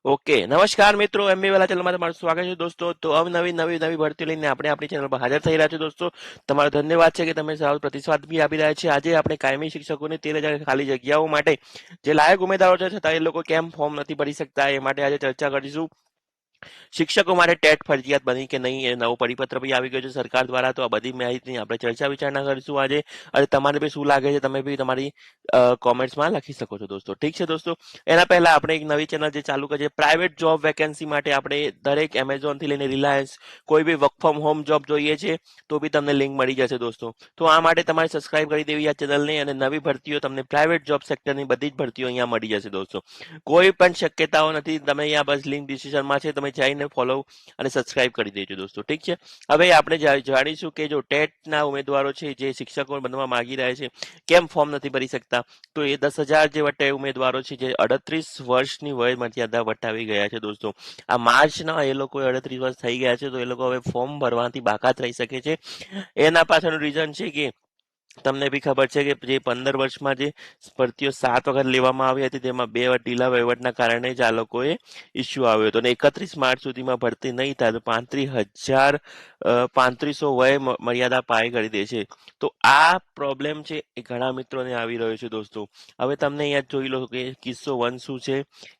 Okay, નમસ્કાર મિત્રો, MB વાલા ચેનલમાં તમારું સ્વાગત છે દોસ્તો. તો અવનવી નવી નવી ભરતીઓ લઈને આપણે આપણી ચેનલ પર હાજર થઈ રહ્યા છે દોસ્તો. તમારો ધન્યવાદ છે કે તમે સારો પ્રતિસાદ બી આપી રહ્યા છે. આજે આપણે કાયમી શિક્ષકોની 13,000 ખાલી જગ્યાઓ માટે જે લાયક ઉમેદવારો છે છતાં એ લોકો કેમ ફોર્મ નથી ભરી શકતા એ માટે આજે ચર્ચા કરીશું. શિક્ષકો માટે ટેટ ફરજિયાત બની કે નહીં એ નવો પરિપત્ર બી આવી ગયો છે સરકાર દ્વારા. તો આ બધી માહિતીની આપણે ચર્ચા વિચારણા કરીશું આજે. અને તમારે બી શું લાગે છે તમે બી તમારી કોમેન્ટ્સમાં લખી શકો છો દોસ્તો. ઠીક છે દોસ્તો. એના પહેલા આપણે એક નવી ચેનલ જે ચાલુ કરી છે પ્રાઇવેટ જોબ વેકેન્સી માટે. આપણે દરેક એમેઝોન થી લઈને રિલાયન્સ કોઈ બી વર્ક ફ્રોમ હોમ જોબ જોઈએ છે તો બી તમને લિંક મળી જશે દોસ્તો. તો આ માટે તમારે સબસ્ક્રાઇબ કરી દેવી આ ચેનલને. અને નવી ભરતીઓ તમને પ્રાઇવેટ જોબ સેક્ટરની બધી જ ભરતીઓ અહીંયા મળી જશે દોસ્તો. કોઈ પણ શક્યતાઓ નથી. તમે અહીંયા બસ લિંક ડિસ્ક્રિપ્શનમાં છે, તમે જઈને ફોલો અને સબસ્ક્રાઇબ કરી દેજો દોસ્તો. ઠીક છે. હવે આપણે જાણીશું કે જો ટેટના ઉમેદવારો છે જે શિક્ષકો બનવા માંગી રહ્યા છે કેમ ફોર્મ નથી ભરી શકતા. તો એ 10,000 જેવા ઉમેદવારો છે જે 38 વર્ષની વય મર્યાદા વટાવી ગયા છે દોસ્તો. આ માર્ચના એ લોકો 38 વર્ષ થઈ ગયા છે તો એ લોકો હવે ફોર્મ ભરવાથી બાકાત રહી શકે છે. એના પાછળનું રીઝન છે કે તમને બી ખબર છે કે જે 15 વર્ષમાં જે ભરતીઓ 7 વખત લેવામાં આવી હતી તેમાં 2 વાર ઢીલા વહીવટના કારણે જ આ લોકોએ ઇસ્યુ આવ્યો હતો. અને 31 માર્ચ સુધીમાં ભરતી નહીં થાય તો 35,000 વય મર્યાદા પાય કરી દે છે. તો આ પ્રોબ્લેમ છે એ ઘણા મિત્રોને આવી રહ્યો છે દોસ્તો. હવે તમને અહીંયા જોઈ લો કે કિસ્સો 1 શું છે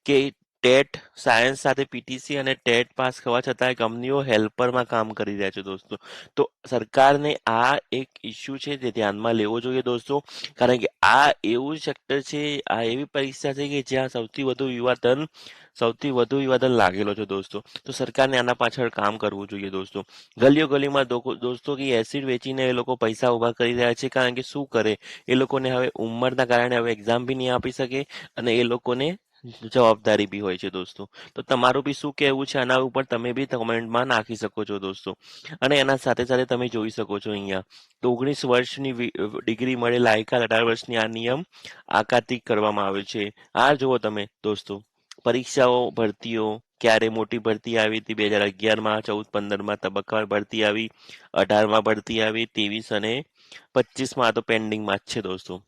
કે ટેટ સાયન્સ સાથે પીટીસી અને ટેટ પાસ થવા છતાં કંપનીઓ હેલ્પરમાં કામ કરી રહ્યા છે દોસ્તો. તો સરકારને આ એક ઇસ્યુ છે જે ધ્યાનમાં લેવો જોઈએ દોસ્તો. કારણ કે આ એવું સેક્ટર છે, આ એવી પરીક્ષા છે કે જ્યાં સૌથી વધુ યુવાધન લાગેલો છે દોસ્તો. તો સરકારને આના પાછળ કામ કરવું જોઈએ દોસ્તો. ગલીઓ ગલીમાં દોસ્તો કે એસિડ વેચીને એ લોકો પૈસા ઉભા કરી રહ્યા છે. કારણ કે શું કરે, એ લોકોને હવે ઉંમરના કારણે હવે એક્ઝામ બી નહીં આપી શકે અને એ લોકોને જવાબદારી બી હોય છે દોસ્તો. તો તમારું બી શું કહેવું છે આના ઉપર તમે બી કોમેન્ટમાં નાખી શકો છો દોસ્તો. અને એના સાથે સાથે તમે જોઈ શકો છો અહીંયા તો 19 વર્ષની ડિગ્રી મળે લાયકાત 18 વર્ષની આ નિયમ આકાતી કરવામાં આવે છે. આ જુઓ તમે દોસ્તો, પરીક્ષાઓ ભરતીઓ ક્યારે મોટી ભરતી આવી હતી 2011માં, 14-15માં તબક્કાવાર ભરતી આવી, 18માં ભરતી આવી, 23 અને 25માં તો પેન્ડિંગમાં જ છે દોસ્તો.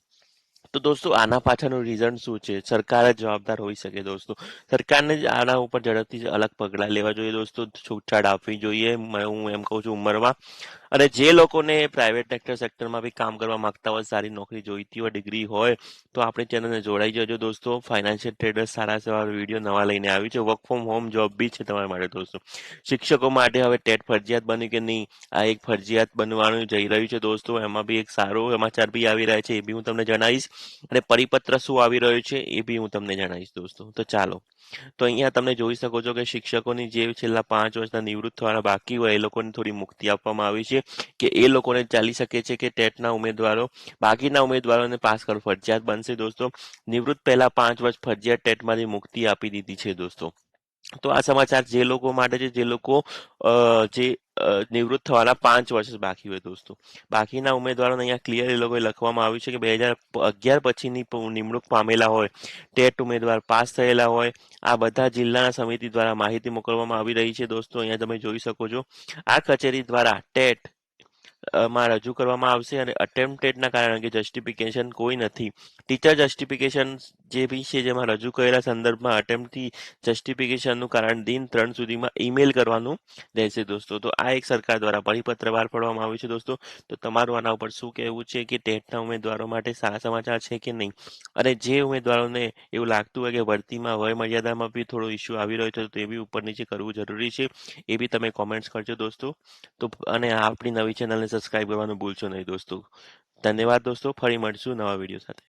તો દોસ્તો આના પાછળનું રીઝન શું છે? સરકાર જ જવાબદાર હોઈ શકે દોસ્તો. સરકારને જ આના ઉપર ઝડપથી અલગ પગલાં લેવા જોઈએ દોસ્તો. છૂટછાટ આપવી જોઈએ હું એમ કહું છું ઉંમરમાં. અને જે લોકોને પ્રાઇવેટ સેક્ટરમાં બી કામ કરવા માંગતા હોય, સારી નોકરી જોઈતી હોય, ડિગ્રી હોય તો આપણી ચેનલને જોડાઈ જજો દોસ્તો. ફાઇનાન્શિયલ ટ્રેડર્સ સારા સારા વિડીયો નવા લઈને આવી છે. વર્ક ફ્રોમ હોમ જોબ બી છે તમારા માટે દોસ્તો. શિક્ષકો માટે હવે ટેટ ફરજિયાત બન્યું કે નહીં, આ એક ફરજિયાત બનવાનું જઈ રહ્યું છે દોસ્તો. એમાં બી એક સારો સમાચાર બી આવી રહ્યા છે એ બી હું તમને જણાવીશ. અને પરિપત્ર શું આવી રહ્યું છે એ બી હું તમને જણાવીશ દોસ્તો. તો ચાલો. તો અહીંયા તમે જોઈ શકો છો કે શિક્ષકોની જે છેલ્લા 5 વર્ષના નિવૃત્ત થવાના બાકી હોય એ લોકોને થોડી મુક્તિ આપવામાં આવી છે કે એ લોકોને ચાલી શકે છે કે ટેટના ઉમેદવારો બાકીના ઉમેદવારોને પાસ કરવું ફરજિયાત બનશે દોસ્તો. નિવૃત્ત પહેલા 5 વર્ષ ફરજિયાત ટેટમાંથી મુક્તિ આપી દીધી છે દોસ્તો. તો આ સમાચાર જે લોકો માટે છે જે લોકો જે નિવૃત્ત થવાના 5 વર્ષ બાકી હોય દોસ્તો. બાકીના ઉમેદવારોને અહીંયા ક્લિયર એ લોકોએ લખવામાં આવ્યું છે કે 2011 પછીની નિમણૂક પામેલા હોય, ટેટ ઉમેદવાર પાસ થયેલા હોય, આ બધા જિલ્લાના સમિતિ દ્વારા માહિતી મોકલવામાં આવી રહી છે દોસ્તો. અહીંયા તમે જોઈ શકો છો આ કચેરી દ્વારા ટેટ માં રજૂ કરવામાં આવશે. અને અટેમ્પ્ટેડના કારણે કે જસ્ટિફિકેશન કોઈ નથી. ટીચર જસ્ટિફિકેશન જે બી છે જેમાં રજૂ કરેલા સંદર્ભમાં અટેમ્પ્ટથી જસ્ટિફિકેશનનું કારણ દિન 3 સુધીમાં ઈમેલ કરવાનું રહેશે દોસ્તો. તો આ એક સરકાર દ્વારા પરિપત્ર બહાર પાડવામાં આવ્યું છે દોસ્તો. તો તમારું આના ઉપર શું કહેવું છે કે ટેટના ઉમેદવારો માટે સારા સમાચાર છે કે નહીં? અને જે ઉમેદવારોને એવું લાગતું હોય કે ભરતીમાં વય મર્યાદામાં બી થોડો ઇસ્યુ આવી રહ્યો છે તો એ બી ઉપર નીચે કરવું જરૂરી છે એ બી તમે કોમેન્ટ્સ કરજો દોસ્તો. તો અને આપણી નવી ચેનલને સબસ્ક્રાઇબ કરવાનું ભૂલશો નહીં દોસ્તો. ધન્યવાદ દોસ્તો. ફરી મળીશું નવા વિડીયો સાથે.